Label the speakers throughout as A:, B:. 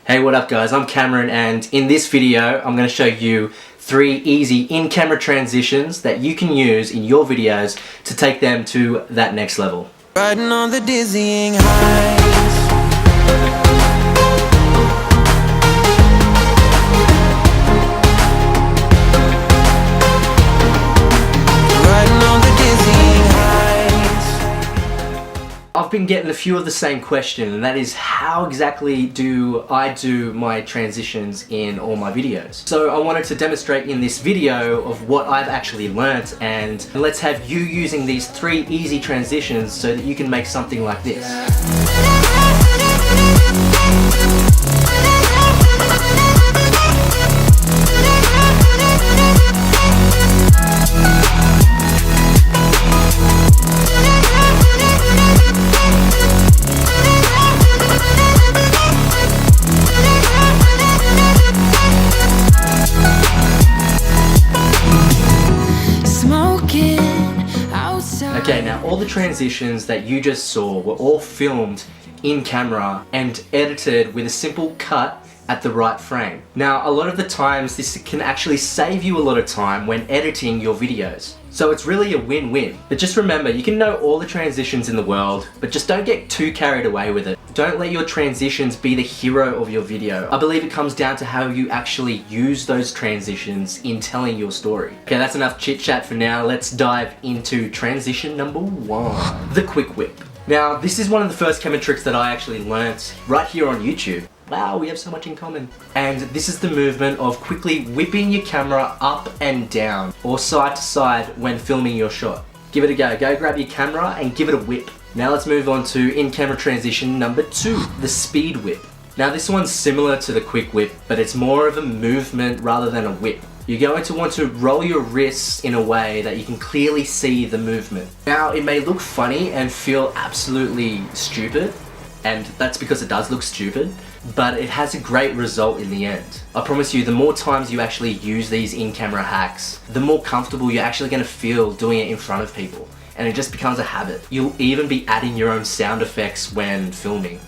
A: Hey, what up guys, I'm Cameron, and in this video I'm going to show you 3 easy in-camera transitions that you can use in your videos to take them to that next level.
B: Riding on the dizzying heights.
A: I've been getting a few of the same question, and that is how exactly do I do my transitions in all my videos? So I wanted to demonstrate in this video of what I've actually learnt, and let's have you using these 3 easy transitions so that you can make something like this. Okay, now all the transitions that you just saw were all filmed in camera and edited with a simple cut at the right frame. Now, a lot of the times this can actually save you a lot of time when editing your videos. So it's really a win-win. But just remember, you can know all the transitions in the world, but just don't get too carried away with it. Don't let your transitions be the hero of your video. I believe it comes down to how you actually use those transitions in telling your story. Okay, that's enough chit chat for now. Let's dive into transition number 1, the quick whip. Now, this is one of the first camera tricks that I actually learnt right here on YouTube. Wow, we have so much in common. And this is the movement of quickly whipping your camera up and down or side to side when filming your shot. Give it a go. Go grab your camera and give it a whip. Now let's move on to in-camera transition number 2, the speed whip. Now this one's similar to the quick whip, but it's more of a movement rather than a whip. You're going to want to roll your wrists in a way that you can clearly see the movement. Now it may look funny and feel absolutely stupid, and that's because it does look stupid, but it has a great result in the end. I promise you, the more times you actually use these in-camera hacks, the more comfortable you're actually going to feel doing it in front of people. And it just becomes a habit. You'll even be adding your own sound effects when filming.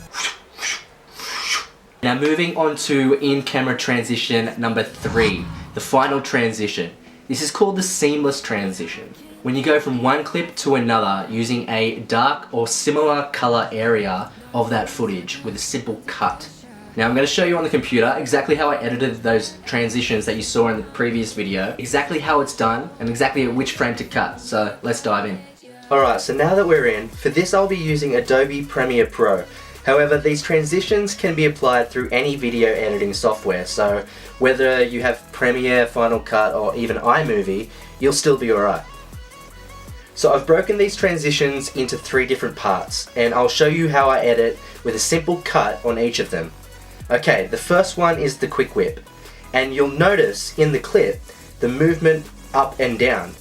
A: Now moving on to in-camera transition number 3, the final transition. This is called the seamless transition. When you go from one clip to another using a dark or similar color area of that footage with a simple cut. Now I'm going to show you on the computer exactly how I edited those transitions that you saw in the previous video, exactly how it's done, and exactly at which frame to cut. So let's dive in. Alright, so now that we're in, for this I'll be using Adobe Premiere Pro. However, these transitions can be applied through any video editing software, so whether you have Premiere, Final Cut, or even iMovie, you'll still be alright. So I've broken these transitions into 3 different parts, and I'll show you how I edit with a simple cut on each of them. Okay, the first one is the quick whip, and you'll notice in the clip the movement up and down.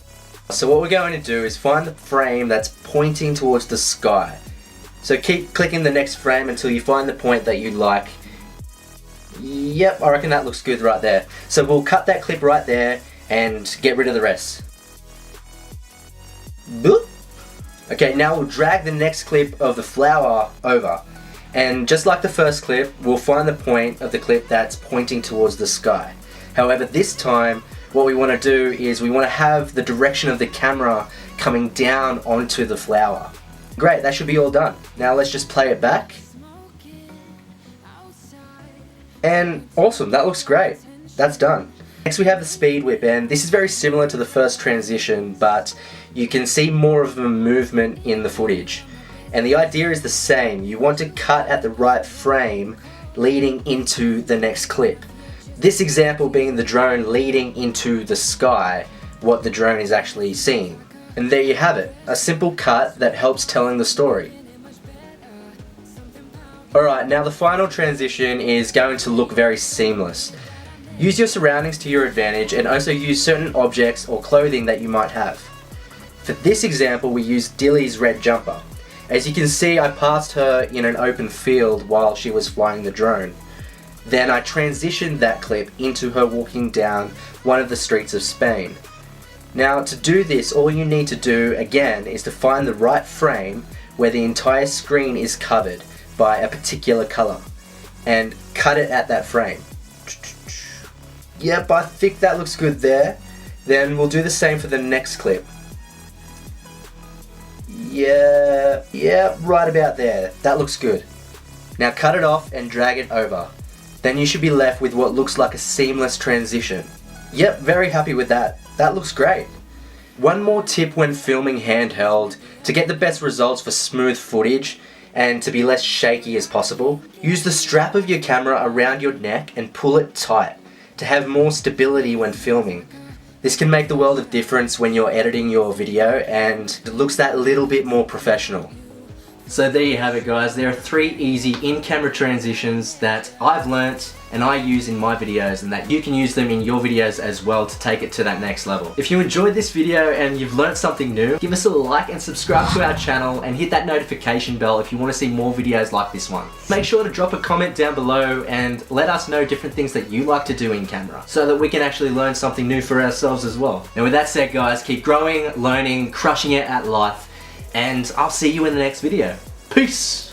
A: So what we're going to do is find the frame that's pointing towards the sky. So keep clicking the next frame until you find the point that you like. Yep, I reckon that looks good right there. So we'll cut that clip right there and get rid of the rest. Boop. Okay, now we'll drag the next clip of the flower over. And just like the first clip, we'll find the point of the clip that's pointing towards the sky. However, this time, what we want to do is we want to have the direction of the camera coming down onto the flower. Great, that should be all done. Now let's just play it back. And awesome, that looks great. That's done. Next we have the speed whip, and this is very similar to the first transition, but you can see more of a movement in the footage. And the idea is the same. You want to cut at the right frame leading into the next clip. This example being the drone leading into the sky, what the drone is actually seeing. And there you have it, a simple cut that helps telling the story. Alright, now the final transition is going to look very seamless. Use your surroundings to your advantage, and also use certain objects or clothing that you might have. For this example, we used Dilly's red jumper. As you can see, I passed her in an open field while she was flying the drone. Then I transitioned that clip into her walking down one of the streets of Spain. Now to do this, all you need to do again is to find the right frame where the entire screen is covered by a particular color. and cut it at that frame. Yep, I think that looks good there. Then we'll do the same for the next clip. Yeah, right about there. That looks good. Now cut it off and drag it over. Then you should be left with what looks like a seamless transition. Yep, very happy with that. That looks great. One more tip when filming handheld to get the best results for smooth footage and to be less shaky as possible, use the strap of your camera around your neck and pull it tight to have more stability when filming. This can make the world of difference when you're editing your video and it looks that little bit more professional. So there you have it guys, there are 3 easy in-camera transitions that I've learnt and I use in my videos and that you can use them in your videos as well to take it to that next level. If you enjoyed this video and you've learnt something new, give us a like and subscribe to our channel and hit that notification bell if you want to see more videos like this one. Make sure to drop a comment down below and let us know different things that you like to do in camera so that we can actually learn something new for ourselves as well. And with that said guys, keep growing, learning, crushing it at life, and I'll see you in the next video. Peace!